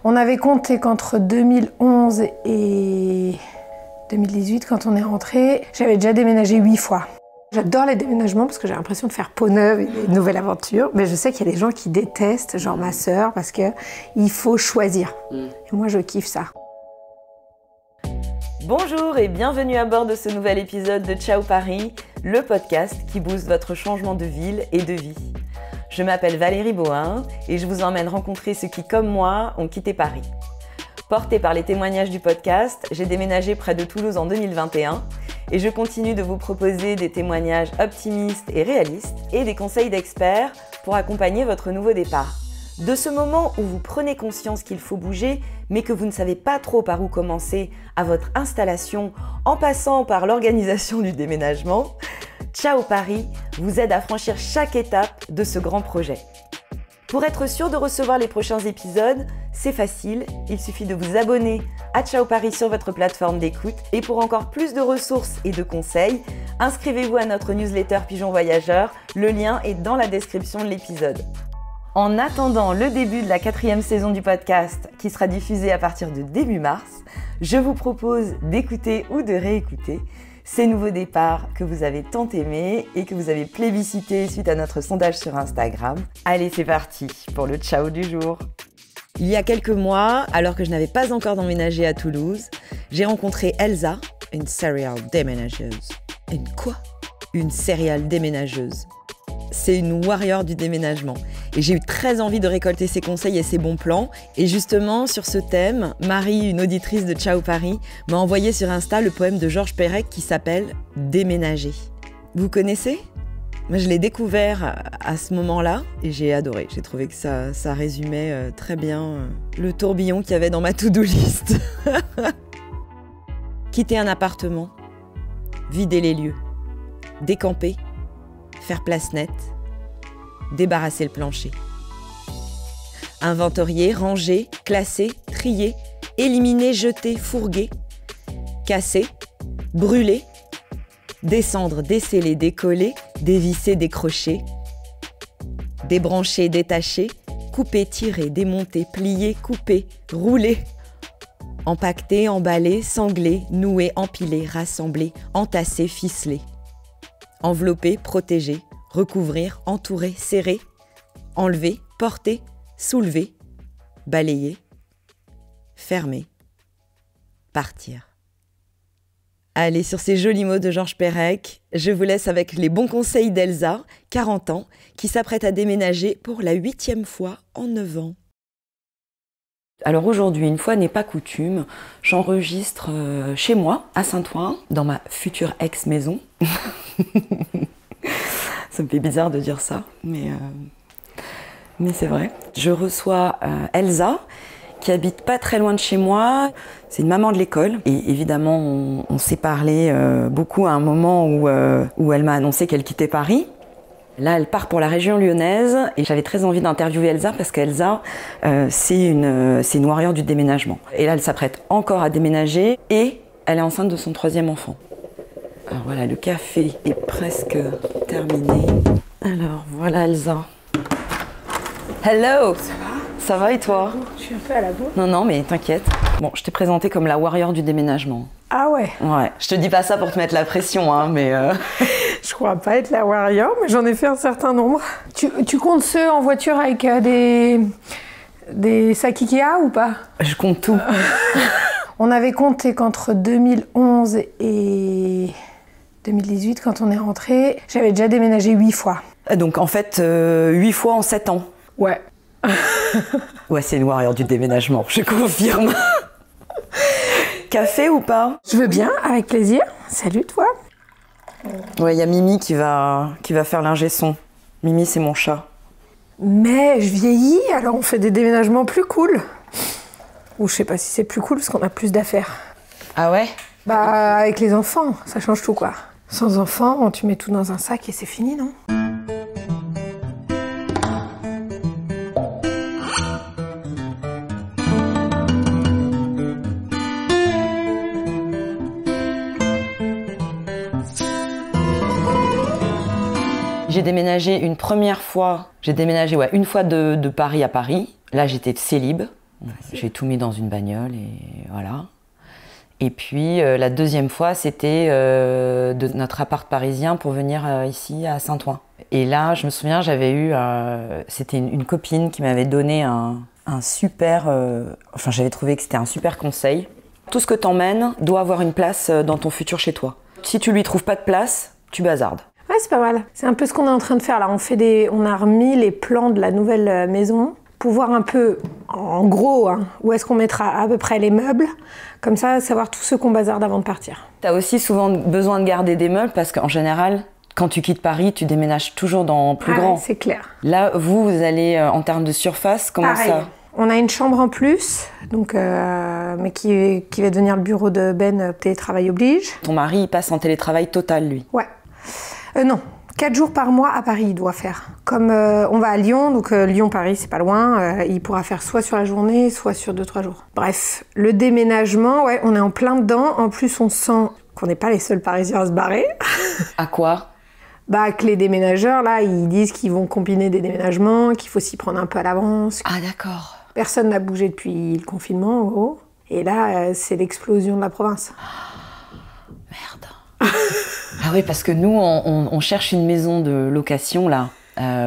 On avait compté qu'entre 2011 et 2018, quand on est rentré, j'avais déjà déménagé 8 fois. J'adore les déménagements parce que j'ai l'impression de faire peau neuve et une nouvelle aventure. Mais je sais qu'il y a des gens qui détestent, genre ma sœur, parce qu'il faut choisir. Et moi, je kiffe ça. Bonjour et bienvenue à bord de ce nouvel épisode de Ciao Paris, le podcast qui booste votre changement de ville et de vie. Je m'appelle Valérie Bohin et je vous emmène rencontrer ceux qui, comme moi, ont quitté Paris. Portée par les témoignages du podcast, j'ai déménagé près de Toulouse en 2021 et je continue de vous proposer des témoignages optimistes et réalistes et des conseils d'experts pour accompagner votre nouveau départ. De ce moment où vous prenez conscience qu'il faut bouger, mais que vous ne savez pas trop par où commencer à votre installation en passant par l'organisation du déménagement, Ciao Paris vous aide à franchir chaque étape de ce grand projet. Pour être sûr de recevoir les prochains épisodes, c'est facile, il suffit de vous abonner à Ciao Paris sur votre plateforme d'écoute et pour encore plus de ressources et de conseils, inscrivez-vous à notre newsletter Pigeon Voyageur, le lien est dans la description de l'épisode. En attendant le début de la 4e saison du podcast qui sera diffusée à partir de début mars, je vous propose d'écouter ou de réécouter ces nouveaux départs que vous avez tant aimés et que vous avez plébiscités suite à notre sondage sur Instagram. Allez, c'est parti pour le ciao du jour. Il y a quelques mois, alors que je n'avais pas encore emménagé à Toulouse, j'ai rencontré Elsa, une serial déménageuse. Une quoi ? Une serial déménageuse. C'est une warrior du déménagement. Et j'ai eu très envie de récolter ses conseils et ses bons plans. Et justement, sur ce thème, Marie, une auditrice de Ciao Paris, m'a envoyé sur Insta le poème de Georges Perec qui s'appelle « Déménager ». Vous connaissez ? Moi, je l'ai découvert à ce moment-là et j'ai adoré. J'ai trouvé que ça résumait très bien le tourbillon qu'il y avait dans ma to-do list. Quitter un appartement, vider les lieux, décamper, faire place nette, débarrasser le plancher. Inventorier, ranger, classer, trier, éliminer, jeter, fourguer, casser, brûler, descendre, déceler, décoller, dévisser, décrocher, débrancher, détacher, couper, tirer, démonter, plier, couper, rouler, empaqueter, emballer, sangler, nouer, empiler, rassembler, entasser, ficeler. Envelopper, protéger, recouvrir, entourer, serrer, enlever, porter, soulever, balayer, fermer, partir. Allez, sur ces jolis mots de Georges Perec, je vous laisse avec les bons conseils d'Elsa, 40 ans, qui s'apprête à déménager pour la 8e fois en 9 ans. Alors aujourd'hui, une fois n'est pas coutume, j'enregistre chez moi, à Saint-Ouen, dans ma future ex-maison. Ça me fait bizarre de dire ça, mais c'est vrai. Je reçois Elsa, qui habite pas très loin de chez moi. C'est une maman de l'école. Et évidemment, on s'est parlé beaucoup à un moment où elle m'a annoncé qu'elle quittait Paris. Là, elle part pour la région lyonnaise et j'avais très envie d'interviewer Elsa parce qu'Elsa, c'est une warrior du déménagement. Et là, elle s'apprête encore à déménager et elle est enceinte de son 3e enfant. Alors voilà, le café est presque terminé. Alors voilà Elsa. Hello! Ça va? Ça va et toi? Je suis un peu à la bourre. Non, mais t'inquiète. Bon, je t'ai présentée comme la warrior du déménagement. Ah ouais? Ouais, je te dis pas ça pour te mettre la pression, hein, mais... Je crois pas être la warrior, mais j'en ai fait un certain nombre. Tu comptes ceux en voiture avec des sacs Ikea ou pas? Je compte tout. On avait compté qu'entre 2011 et 2018, quand on est rentré, j'avais déjà déménagé 8 fois. Donc en fait, 8 fois en 7 ans. Ouais. Ouais, c'est une warrior du déménagement, je confirme. Café ou pas? Je veux bien, avec plaisir. Salut toi. Ouais, il y a Mimi qui va faire l'ingé son. Mimi, c'est mon chat. Mais je vieillis, alors on fait des déménagements plus cool. Ou je sais pas si c'est plus cool parce qu'on a plus d'affaires. Ah ouais? Bah avec les enfants, ça change tout quoi. Sans enfants, tu mets tout dans un sac et c'est fini, non? J'ai déménagé une première fois, une fois de Paris à Paris. Là, j'étais célib. J'ai tout mis dans une bagnole et voilà. Et puis la deuxième fois, c'était de notre appart parisien pour venir ici à Saint-Ouen. Et là, je me souviens, j'avais eu, c'était une copine qui m'avait donné un super, enfin j'avais trouvé que c'était un super conseil. Tout ce que t'emmènes doit avoir une place dans ton futur chez toi. Si tu lui trouves pas de place, tu bazardes. Ouais, c'est pas mal. C'est un peu ce qu'on est en train de faire là. On a remis les plans de la nouvelle maison pour voir un peu, en gros, hein, où est-ce qu'on mettra à peu près les meubles. Comme ça, savoir tout ce qu'on bazarde avant de partir. T'as aussi souvent besoin de garder des meubles parce qu'en général, quand tu quittes Paris, tu déménages toujours dans plus grand. C'est clair. Là, vous allez en termes de surface, comment Pareil. ça? On a une chambre en plus, donc, mais qui va devenir le bureau de Ben, télétravail oblige. Ton mari, il passe en télétravail total, lui? Ouais. Non. 4 jours par mois à Paris, il doit faire. Comme on va à Lyon, donc Lyon-Paris, c'est pas loin, il pourra faire soit sur la journée, soit sur 2-3 jours. Bref, le déménagement, ouais, on est en plein dedans. En plus, on sent qu'on n'est pas les seuls Parisiens à se barrer. À quoi? Bah, que les déménageurs, là, ils disent qu'ils vont combiner des déménagements, qu'il faut s'y prendre un peu à l'avance. Ah, d'accord. Personne n'a bougé depuis le confinement, en gros. Et là, c'est l'explosion de la province. Merde. Ah oui, parce que nous, on cherche une maison de location, là,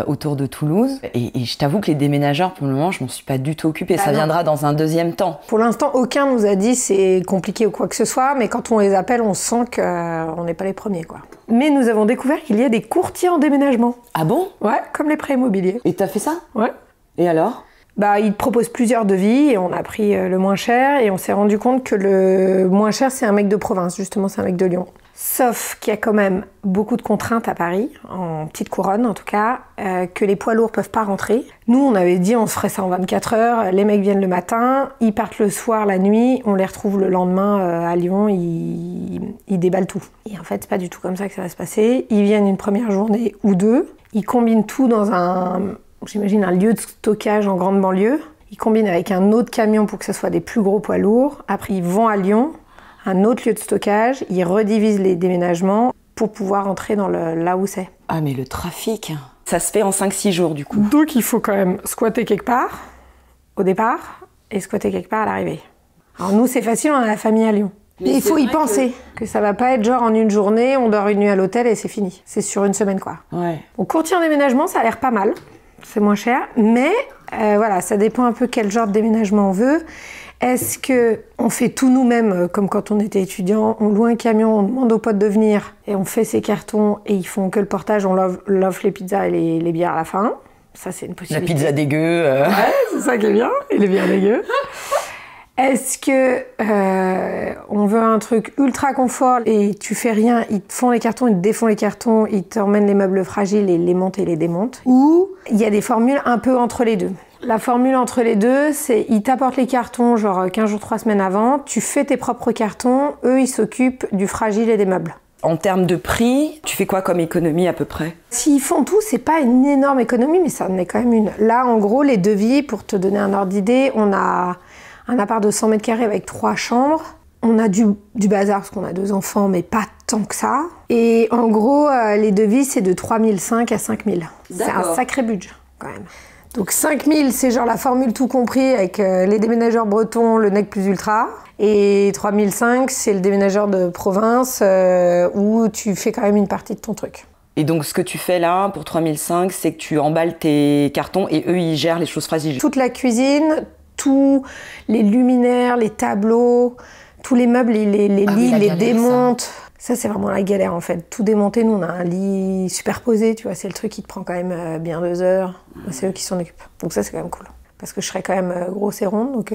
autour de Toulouse. Et je t'avoue que les déménageurs, pour le moment, je m'en suis pas du tout occupée. Ça viendra dans un deuxième temps. Pour l'instant, aucun nous a dit c'est compliqué ou quoi que ce soit, mais quand on les appelle, on sent qu'on n'est pas les premiers, quoi. Mais nous avons découvert qu'il y a des courtiers en déménagement. Ah bon? Ouais, comme les prêts immobiliers. Et t'as fait ça? Ouais. Et alors? Bah, ils te proposent plusieurs devis et on a pris le moins cher et on s'est rendu compte que le moins cher, c'est un mec de province, justement, c'est un mec de Lyon. Sauf qu'il y a quand même beaucoup de contraintes à Paris, en petite couronne en tout cas, que les poids lourds peuvent pas rentrer. Nous, on avait dit on se ferait ça en 24 heures, les mecs viennent le matin, ils partent le soir, la nuit, on les retrouve le lendemain à Lyon, ils déballent tout. Et en fait, c'est pas du tout comme ça que ça va se passer. Ils viennent une première journée ou deux, ils combinent tout dans j'imagine un lieu de stockage en grande banlieue. Ils combinent avec un autre camion pour que ce soit des plus gros poids lourds. Après, ils vont à Lyon, un autre lieu de stockage, ils redivisent les déménagements pour pouvoir entrer dans là où c'est. Ah mais le trafic, ça se fait en 5-6 jours du coup. Donc il faut quand même squatter quelque part au départ et squatter quelque part à l'arrivée. Alors nous c'est facile, on a la famille à Lyon. Mais il faut y penser, que ça va pas être genre en une journée, on dort une nuit à l'hôtel et c'est fini. C'est sur une semaine quoi. Ouais. Donc courtier en déménagement, ça a l'air pas mal, c'est moins cher, mais voilà, ça dépend un peu quel genre de déménagement on veut. Est-ce qu'on fait tout nous-mêmes, comme quand on était étudiant, on loue un camion, on demande aux potes de venir, et on fait ses cartons, et ils font que le portage, on l'offre les pizzas et les bières à la fin. Ça, c'est une possibilité. La pizza dégueu. Ouais, c'est ça qui est bien, et les bières dégueu. Est-ce que on veut un truc ultra confort, et tu fais rien, ils te font les cartons, ils te défont les cartons, ils t'emmènent les meubles fragiles, et les montent et les démontent. Ou il y a des formules un peu entre les deux. La formule entre les deux, c'est ils t'apportent les cartons genre 15 jours, 3 semaines avant, tu fais tes propres cartons, eux ils s'occupent du fragile et des meubles. En termes de prix, tu fais quoi comme économie à peu près? S'ils font tout, c'est pas une énorme économie, mais ça en est quand même une. Là, en gros, les devis, pour te donner un ordre d'idée, on a un appart de 100 mètres carrés avec 3 chambres. On a du bazar parce qu'on a 2 enfants, mais pas tant que ça. Et en gros, les devis, c'est de 3 500 à 5 000. C'est un sacré budget quand même. Donc 5 000, c'est genre la formule tout compris avec les déménageurs bretons, le nec plus ultra. Et 3 500, c'est le déménageur de province où tu fais quand même une partie de ton truc. Et donc ce que tu fais là pour 3 500, c'est que tu emballes tes cartons et eux ils gèrent les choses fragiles. Toute la cuisine, tous les luminaires, les tableaux, tous les meubles, les lits, ils les démontent. Ça, c'est vraiment la galère en fait. Tout démonter, nous on a un lit superposé, tu vois, c'est le truc qui te prend quand même bien 2 heures. C'est eux qui s'en occupent. Donc ça, c'est quand même cool. Parce que je serais quand même grosse et ronde, donc...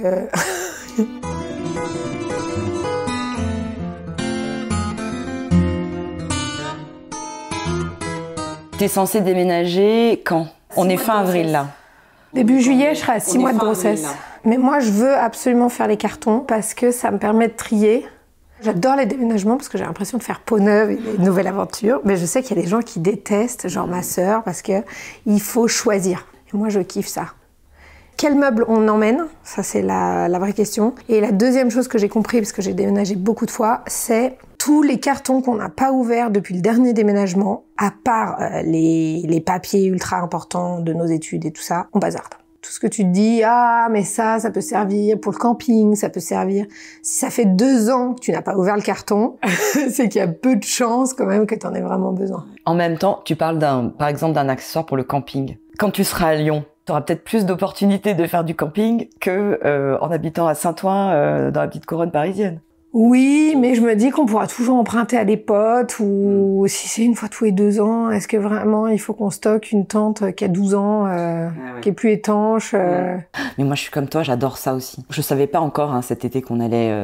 T'es censée déménager quand? On est fin avril là. Début juillet, je serai à 6 mois de grossesse. Mais moi, je veux absolument faire les cartons parce que ça me permet de trier. J'adore les déménagements parce que j'ai l'impression de faire peau neuve et une nouvelle aventure. Mais je sais qu'il y a des gens qui détestent, genre ma sœur, parce qu'il faut choisir. Et moi, je kiffe ça. Quel meuble on emmène? Ça, c'est la vraie question. Et la deuxième chose que j'ai compris, parce que j'ai déménagé beaucoup de fois, c'est tous les cartons qu'on n'a pas ouverts depuis le dernier déménagement, à part les papiers ultra importants de nos études et tout ça, on bazarde. Tout ce que tu te dis, ah, mais ça peut servir pour le camping, ça peut servir. Si ça fait 2 ans que tu n'as pas ouvert le carton, c'est qu'il y a peu de chances quand même que tu en aies vraiment besoin. En même temps, tu parles par exemple d'un accessoire pour le camping. Quand tu seras à Lyon, tu auras peut-être plus d'opportunités de faire du camping que en habitant à Saint-Ouen, dans la petite couronne parisienne. Oui, mais je me dis qu'on pourra toujours emprunter à des potes ou si c'est une fois tous les 2 ans, est-ce que vraiment il faut qu'on stocke une tente qui a 12 ans, qui est plus étanche Mais moi je suis comme toi, j'adore ça aussi. Je savais pas encore cet été qu'on allait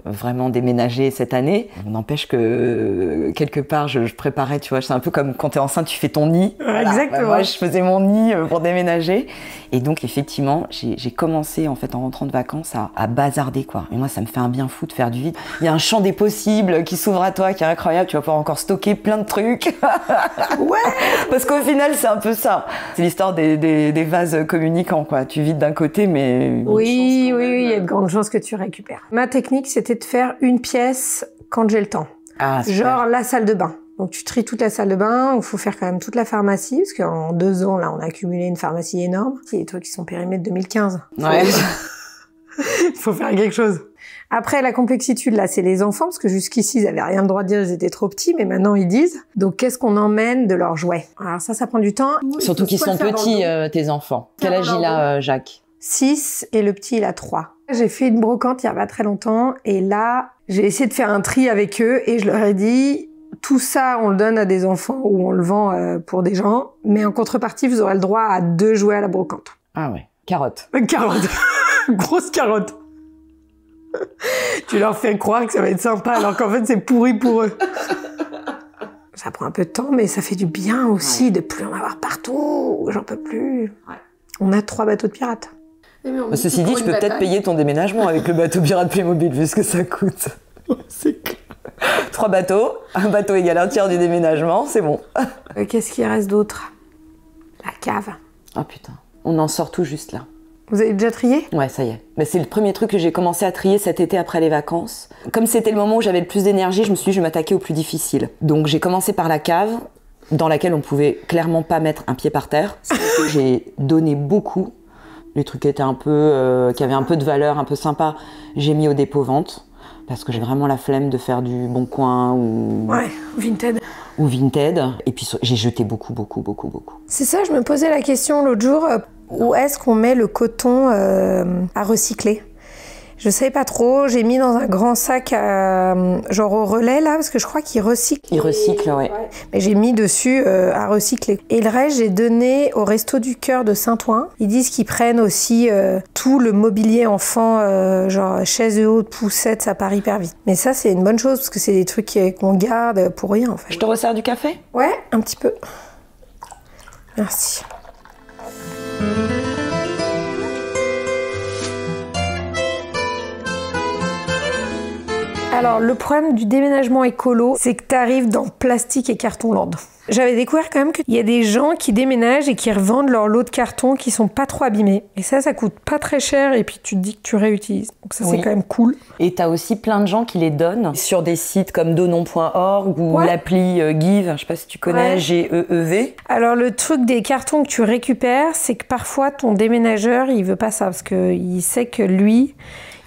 vraiment déménager cette année. On n'empêche que quelque part je préparais, tu vois, c'est un peu comme quand t'es enceinte, tu fais ton nid. Voilà. Exactement. Moi je faisais mon nid pour déménager. Et donc effectivement, j'ai commencé en fait en rentrant de vacances à bazarder quoi. Et moi ça me fait un bien fou de faire du vide. Il y a un champ des possibles qui s'ouvre à toi, qui est incroyable. Tu vas pouvoir encore stocker plein de trucs. Ouais. Parce qu'au final c'est un peu ça. C'est l'histoire des vases communicants quoi. Tu vides d'un côté mais... Oui, il y a de grandes chances que tu récupères. Ma technique c'était de faire une pièce quand j'ai le temps. Ah, super. Genre la salle de bain. Donc tu tries toute la salle de bain, il faut faire quand même toute la pharmacie, parce qu'en 2 ans, là, on a accumulé une pharmacie énorme. C'est des trucs qui sont périmés de 2015. Ouais. Il faut faire quelque chose. Après, la complexitude, là, c'est les enfants, parce que jusqu'ici, ils avaient rien le droit de dire, ils étaient trop petits, mais maintenant, ils disent. Donc, qu'est-ce qu'on emmène de leurs jouets? Alors ça prend du temps. Surtout qu'ils sont petits, tes enfants. Quel âge il a, Jacques? 6, et le petit, il a 3. J'ai fait une brocante il y a pas très longtemps, et là, j'ai essayé de faire un tri avec eux, et je leur ai dit... Tout ça, on le donne à des enfants ou on le vend pour des gens. Mais en contrepartie, vous aurez le droit à 2 jouets à la brocante. Ah ouais, carotte. Carotte. Grosse carotte. Tu leur fais croire que ça va être sympa alors qu'en fait, c'est pourri pour eux. Ça prend un peu de temps, mais ça fait du bien aussi de plus en avoir partout. J'en peux plus. Ouais. On a 3 bateaux de pirates. Ceci dit, tu peux peut-être payer ton déménagement avec le bateau pirate Playmobil, vu ce que ça coûte. C'est clair. 3 bateaux, un bateau égale un tiers du déménagement, c'est bon. Qu'est-ce qu'il reste d'autre? La cave. Ah putain, on en sort tout juste là. Vous avez déjà trié? Ouais, ça y est. Mais c'est le premier truc que j'ai commencé à trier cet été après les vacances. Comme c'était le moment où j'avais le plus d'énergie, je me suis dit je vais m'attaquer au plus difficile. Donc j'ai commencé par la cave, dans laquelle on pouvait clairement pas mettre un pied par terre. J'ai donné beaucoup. Les trucs qui étaient un peu, qui avaient un peu de valeur, un peu sympa, j'ai mis au dépôt-vente. Parce que j'ai vraiment la flemme de faire du Bon Coin ou... Ouais, Vinted. Ou Vinted. Et puis j'ai jeté beaucoup. C'est ça, je me posais la question l'autre jour, où est-ce qu'on met le coton à recycler? Je savais pas trop, j'ai mis dans un grand sac genre au relais là, parce que je crois qu'il recycle. Il recycle, ouais. Mais j'ai mis dessus à recycler. Et le reste, j'ai donné au Resto du Cœur de Saint-Ouen. Ils disent qu'ils prennent aussi tout le mobilier enfant, genre chaises hautes, poussettes, ça part hyper vite. Mais ça, c'est une bonne chose, parce que c'est des trucs qu'on garde pour rien en fait. Je te resserre du café? Ouais, un petit peu. Merci. Alors, le problème du déménagement écolo, c'est que t'arrives dans plastique et carton land. J'avais découvert quand même qu'il y a des gens qui déménagent et qui revendent leur lot de carton qui sont pas trop abîmés. Et ça coûte pas très cher et puis tu te dis que tu réutilises. Donc ça, c'est quand même cool. Et t'as aussi plein de gens qui les donnent sur des sites comme donon.org ou l'appli Give, je sais pas si tu connais, G-E-E-V. Alors, le truc des cartons que tu récupères, c'est que parfois ton déménageur, il veut pas ça parce qu'il sait que lui...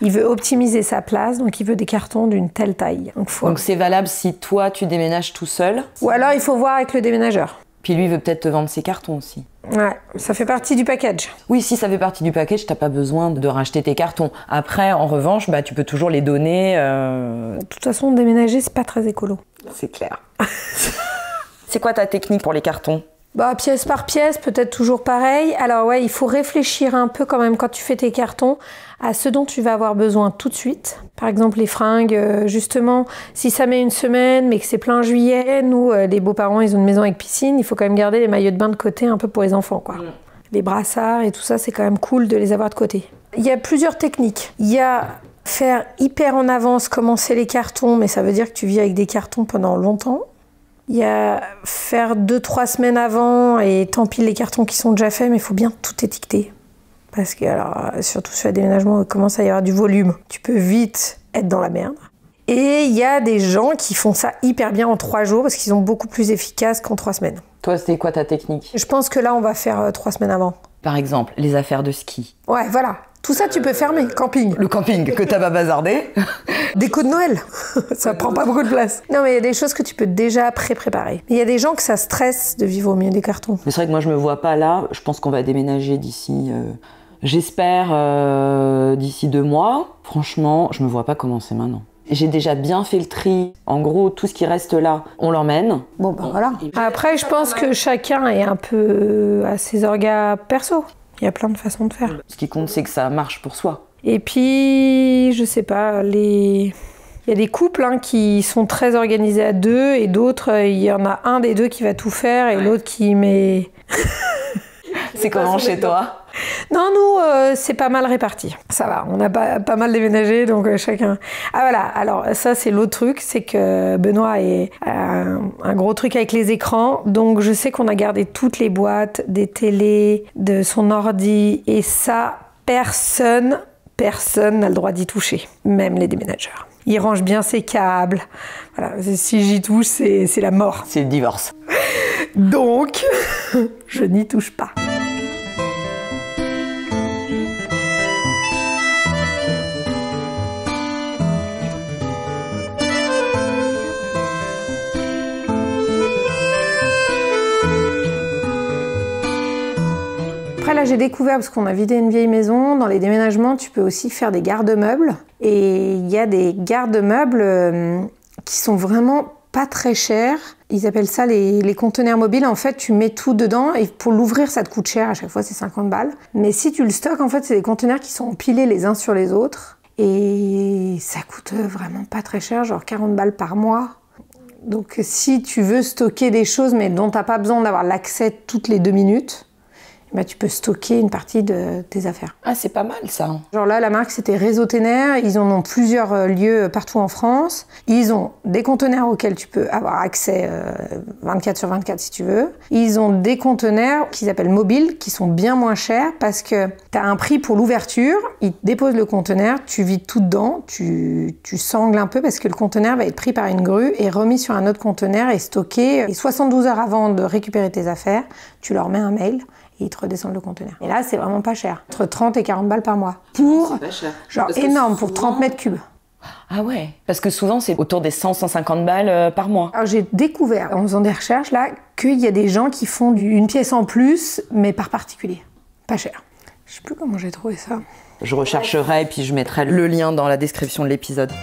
Il veut optimiser sa place, donc il veut des cartons d'une telle taille. Donc c'est valable si toi, tu déménages tout seul? Ou alors il faut voir avec le déménageur. Puis lui, il veut peut-être te vendre ses cartons aussi. Ouais, ça fait partie du package. Oui, si ça fait partie du package, t'as pas besoin de racheter tes cartons. Après, en revanche, tu peux toujours les donner. De toute façon, déménager, c'est pas très écolo. C'est clair. C'est quoi ta technique pour les cartons? Pièce par pièce, peut-être toujours pareil. Alors ouais, il faut réfléchir un peu quand même quand tu fais tes cartons à ce dont tu vas avoir besoin tout de suite. Par exemple, les fringues, justement, si ça met une semaine, mais que c'est plein juillet, nous, les beaux-parents, ils ont une maison avec piscine, il faut quand même garder les maillots de bain de côté un peu pour les enfants, quoi. Les brassards et tout ça, c'est quand même cool de les avoir de côté. Il y a plusieurs techniques. Il y a faire hyper en avance, commencer les cartons, mais ça veut dire que tu vis avec des cartons pendant longtemps. Il y a faire 2-3 semaines avant et t'empiles les cartons qui sont déjà faits, mais il faut bien tout étiqueter. Parce que, alors, surtout sur les déménagements, il commence à y avoir du volume. Tu peux vite être dans la merde. Et il y a des gens qui font ça hyper bien en 3 jours parce qu'ils sont beaucoup plus efficaces qu'en 3 semaines. Toi, c'était quoi ta technique? Je pense que là, on va faire 3 semaines avant. Par exemple, les affaires de ski. Ouais, voilà. Tout ça, tu peux fermer. Camping. Le camping que t'as pas bazardé. Déco de Noël. Ça prend pas beaucoup de place. Non, mais il y a des choses que tu peux déjà pré-préparer. Il y a des gens que ça stresse de vivre au milieu des cartons. Mais c'est vrai que moi, je me vois pas là. Je pense qu'on va déménager d'ici... J'espère d'ici 2 mois. Franchement, je me vois pas commencer maintenant. J'ai déjà bien fait le tri. En gros, tout ce qui reste là, on l'emmène. Bon, ben voilà. Après, je pense que chacun est un peu à ses orgas perso. Il y a plein de façons de faire. Ce qui compte, c'est que ça marche pour soi. Et puis, je sais pas, il y a des couples qui sont très organisés à 2 et d'autres, il y en a un des 2 qui va tout faire et l'autre qui met... C'est comment chez toi? Non, nous, c'est pas mal réparti. Ça va, on a pas mal déménagé, donc chacun... Ah voilà, alors ça, c'est l'autre truc, c'est que Benoît a un gros truc avec les écrans, donc je sais qu'on a gardé toutes les boîtes, des télés, de son ordi, et ça, personne n'a le droit d'y toucher, même les déménageurs. Il range bien ses câbles. Voilà, si j'y touche, c'est la mort. C'est le divorce. Donc, je n'y touche pas. Après là j'ai découvert, parce qu'on a vidé une vieille maison, dans les déménagements tu peux aussi faire des garde-meubles. Et il y a des garde-meubles qui sont vraiment pas très chers. Ils appellent ça les conteneurs mobiles. En fait tu mets tout dedans et pour l'ouvrir ça te coûte cher, à chaque fois c'est 50 balles. Mais si tu le stockes, en fait c'est des conteneurs qui sont empilés les uns sur les autres. Et ça coûte vraiment pas très cher, genre 40 balles par mois. Donc si tu veux stocker des choses mais dont t'as pas besoin d'avoir l'accès toutes les 2 minutes, bah, tu peux stocker une partie de tes affaires. Ah, c'est pas mal ça. Genre là, la marque, c'était Réseau Ténère. Ils en ont plusieurs lieux partout en France. Ils ont des conteneurs auxquels tu peux avoir accès 24 sur 24 si tu veux. Ils ont des conteneurs qu'ils appellent mobiles, qui sont bien moins chers parce que tu as un prix pour l'ouverture. Ils te déposent le conteneur, tu vides tout dedans, tu sangles un peu parce que le conteneur va être pris par une grue et remis sur un autre conteneur et stocké. Et 72 heures avant de récupérer tes affaires, tu leur mets un mail. Et ils te redescendent le conteneur. Et là, c'est vraiment pas cher. Entre 30 et 40 balles par mois. Pour, pas cher. Genre énorme, pour 30 mètres cubes. Ah ouais. Parce que souvent, c'est autour des 100-150 balles par mois. Alors j'ai découvert, en faisant des recherches, là, qu'il y a des gens qui font une pièce en plus, mais par particulier. Pas cher. Je sais plus comment j'ai trouvé ça. Je rechercherai et puis je mettrai le lien dans la description de l'épisode.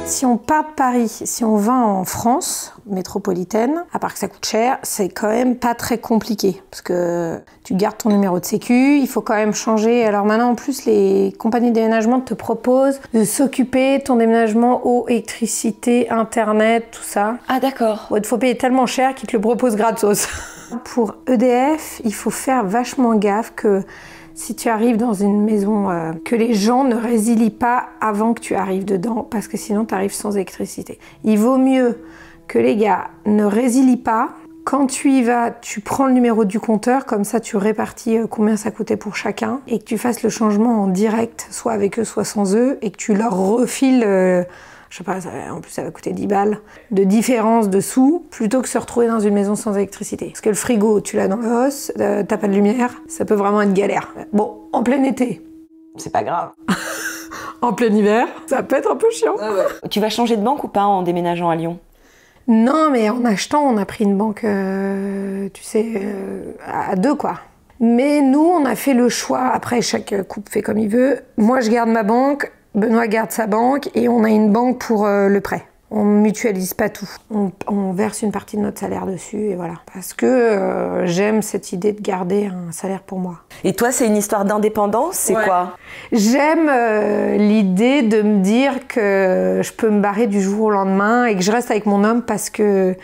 Si on part de Paris, si on va en France métropolitaine, à part que ça coûte cher, c'est quand même pas très compliqué. Parce que tu gardes ton numéro de sécu, il faut quand même changer. Alors maintenant, en plus, les compagnies de déménagement te proposent de s'occuper de ton déménagement eau, électricité, internet, tout ça. Ah d'accord. Il faut payer tellement cher qu'ils te le proposent gratos. Pour EDF, il faut faire vachement gaffe que si tu arrives dans une maison, que les gens ne résilient pas avant que tu arrives dedans, parce que sinon tu arrives sans électricité. Il vaut mieux que les gars ne résilient pas. Quand tu y vas, tu prends le numéro du compteur, comme ça tu répartis combien ça coûtait pour chacun, et que tu fasses le changement en direct, soit avec eux, soit sans eux, et que tu leur refiles... je sais pas, en plus ça va coûter 10 balles, de différence de sous, plutôt que se retrouver dans une maison sans électricité. Parce que le frigo, tu l'as dans le os, t'as pas de lumière, ça peut vraiment être galère. Bon, en plein été. C'est pas grave. En plein hiver, ça peut être un peu chiant. Ah ouais. Tu vas changer de banque ou pas en déménageant à Lyon? Non, mais en achetant, on a pris une banque, tu sais, à 2 quoi. Mais nous, on a fait le choix, après chaque couple fait comme il veut, moi je garde ma banque, Benoît garde sa banque et on a une banque pour le prêt. On mutualise pas tout. On verse une partie de notre salaire dessus et voilà. Parce que j'aime cette idée de garder un salaire pour moi. Et toi, c'est une histoire d'indépendance, c'est quoi? J'aime l'idée de me dire que je peux me barrer du jour au lendemain et que je reste avec mon homme parce que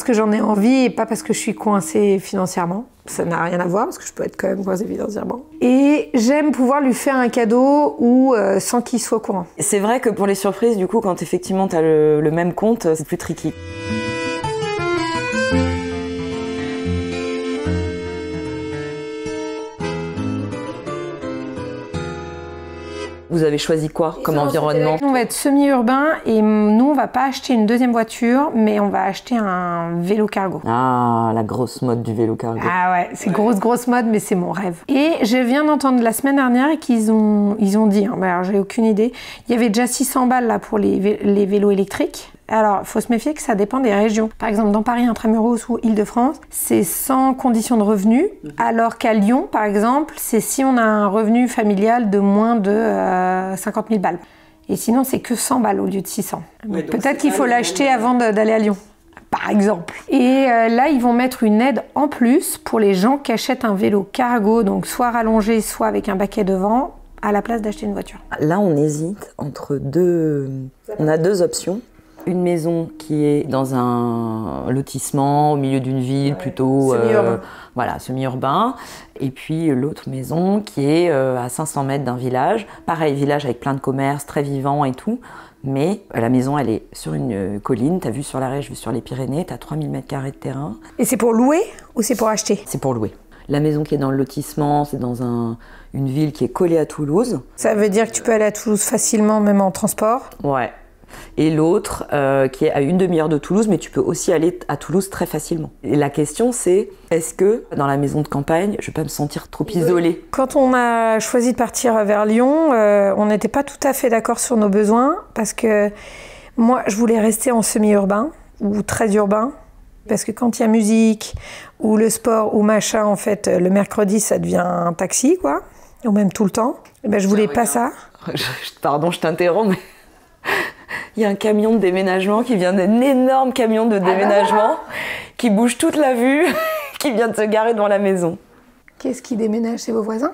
j'en ai envie et pas parce que je suis coincée financièrement. Ça n'a rien à voir parce que je peux être quand même coincée financièrement. Et j'aime pouvoir lui faire un cadeau sans qu'il soit au courant. C'est vrai que pour les surprises, du coup, quand effectivement tu as le même compte, c'est plus tricky. Vous avez choisi quoi comme environnement? On va être semi-urbain et nous, on va pas acheter une deuxième voiture, mais on va acheter un vélo cargo. Ah, la grosse mode du vélo cargo. Ah ouais, c'est grosse mode, mais c'est mon rêve. Et je viens d'entendre la semaine dernière qu'ils ont dit, hein, alors j'ai aucune idée, il y avait déjà 600 balles là pour les vélos électriques. Alors, il faut se méfier que ça dépend des régions. Par exemple, dans Paris, Intramuros ou Île-de-France, c'est sans condition de revenu, alors qu'à Lyon, par exemple, c'est si on a un revenu familial de moins de 50 000 balles. Et sinon, c'est que 100 balles au lieu de 600. Ouais, peut-être qu'il faut l'acheter avant d'aller à Lyon, par exemple. Et là, ils vont mettre une aide en plus pour les gens qui achètent un vélo cargo, donc soit rallongé, soit avec un baquet devant, à la place d'acheter une voiture. Là, on hésite entre deux... On a deux options. Une maison qui est dans un lotissement au milieu d'une ville plutôt semi-urbain. Et puis l'autre maison qui est à 500 mètres d'un village. Pareil, village avec plein de commerces, très vivant et tout. Mais la maison, elle est sur une colline. T'as vu sur l'Ardèche, vue sur les Pyrénées. T'as 3000 mètres carrés de terrain. Et c'est pour louer ou c'est pour acheter? C'est pour louer. La maison qui est dans le lotissement, c'est dans une ville qui est collée à Toulouse. Ça veut dire que tu peux aller à Toulouse facilement, même en transport? Ouais. Et l'autre qui est à une demi-heure de Toulouse, mais tu peux aussi aller à Toulouse très facilement. Et la question c'est, est-ce que dans la maison de campagne, je vais pas me sentir trop isolée? Quand on a choisi de partir vers Lyon, on n'était pas tout à fait d'accord sur nos besoins, parce que moi je voulais rester en semi-urbain ou très urbain, parce que quand il y a musique ou le sport ou machin, en fait, le mercredi ça devient un taxi, quoi, ou même tout le temps. Et ben, je voulais pas ça. Pardon, je t'interromps, mais... Il y a un camion de déménagement qui vient d'un énorme camion de déménagement qui bouge toute la vue, qui vient de se garer devant la maison. Qu'est-ce qui déménage? C'est vos voisins?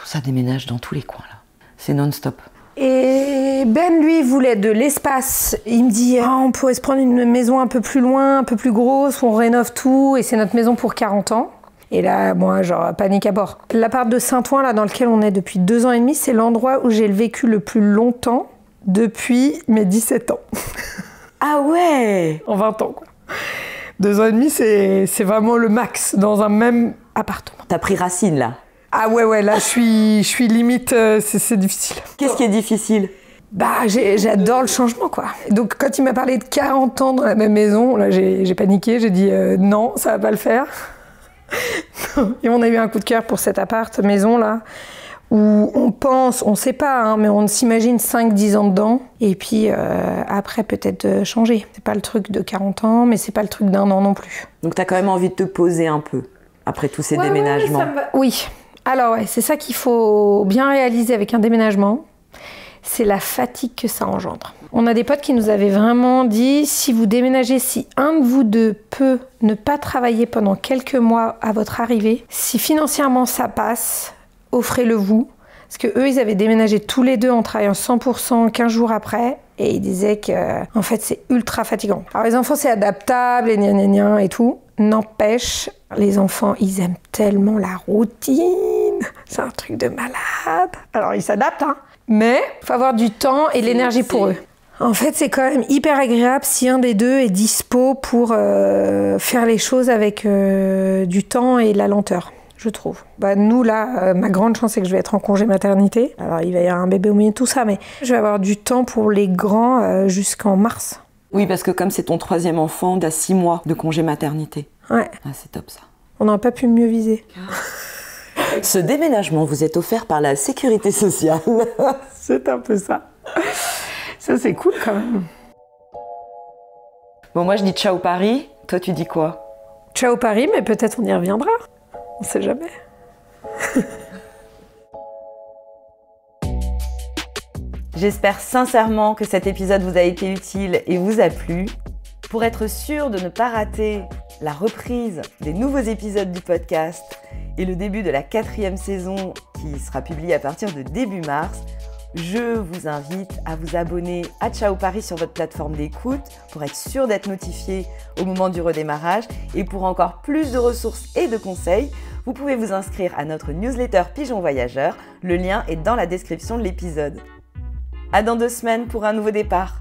Ça déménage dans tous les coins là. C'est non-stop. Et Ben, lui, voulait de l'espace. Il me dit, on pourrait se prendre une maison un peu plus loin, un peu plus grosse, où on rénove tout, et c'est notre maison pour 40 ans. Et là, moi, genre, panique à bord. L'appart de Saint-Ouen, là, dans lequel on est depuis 2 ans et demi, c'est l'endroit où j'ai vécu le plus longtemps. Depuis mes 17 ans. Ah ouais! En 20 ans, quoi. 2 ans et demi, c'est vraiment le max dans un même appartement. T'as pris racine, là? Ah ouais, là, je suis limite, c'est difficile. Qu'est-ce qui est difficile? Bah, j'adore le changement, quoi. Donc, quand il m'a parlé de 40 ans dans la même maison, là, j'ai paniqué, j'ai dit non, ça va pas le faire. Et on a eu un coup de cœur pour cet maison, là, où on pense, on sait pas, hein, mais on s'imagine 5-10 ans dedans, et puis après peut-être changer. C'est pas le truc de 40 ans, mais c'est pas le truc d'1 an non plus. Donc t'as quand même envie de te poser un peu, après tous ces déménagements. Ouais, oui, alors ouais, c'est ça qu'il faut bien réaliser avec un déménagement, c'est la fatigue que ça engendre. On a des potes qui nous avaient vraiment dit, si vous déménagez, si un de vous deux peut ne pas travailler pendant quelques mois à votre arrivée, si financièrement ça passe, offrez-le vous. Parce que eux, ils avaient déménagé tous les deux en travaillant 100% 15 jours après. Et ils disaient que, en fait, c'est ultra fatigant. Alors, les enfants, c'est adaptable, et gna gna gna et tout. N'empêche, les enfants, ils aiment tellement la routine. C'est un truc de malade. Alors, ils s'adaptent, hein. Mais il faut avoir du temps et l'énergie pour eux. En fait, c'est quand même hyper agréable si un des deux est dispo pour faire les choses avec du temps et la lenteur. Je trouve. Bah, nous, là, ma grande chance, c'est que je vais être en congé maternité. Alors, il va y avoir un bébé au milieu de tout ça, mais je vais avoir du temps pour les grands jusqu'en mars. Oui, parce que comme c'est ton 3e enfant, t'as 6 mois de congé maternité. Ouais. Ah, c'est top, ça. On n'aurait pas pu mieux viser. Ce déménagement vous est offert par la Sécurité sociale. C'est un peu ça. Ça, c'est cool, quand même. Bon, moi, je dis ciao Paris. Toi, tu dis quoi? Ciao Paris, mais peut-être on y reviendra. On sait jamais. J'espère sincèrement que cet épisode vous a été utile et vous a plu. Pour être sûr de ne pas rater la reprise des nouveaux épisodes du podcast et le début de la 4e saison qui sera publiée à partir de début mars, je vous invite à vous abonner à Ciao Paris sur votre plateforme d'écoute pour être sûr d'être notifié au moment du redémarrage. Et pour encore plus de ressources et de conseils, vous pouvez vous inscrire à notre newsletter Pigeon Voyageur. Le lien est dans la description de l'épisode. À dans 2 semaines pour un nouveau départ.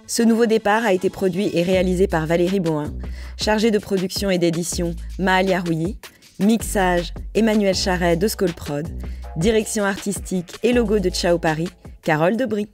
Ce nouveau départ a été produit et réalisé par Valérie Bohin, chargée de production et d'édition Mahalia Rouilly, mixage Emmanuel Charret de Skol Prod Direction artistique et logo de Ciao Paris, Carole Debris.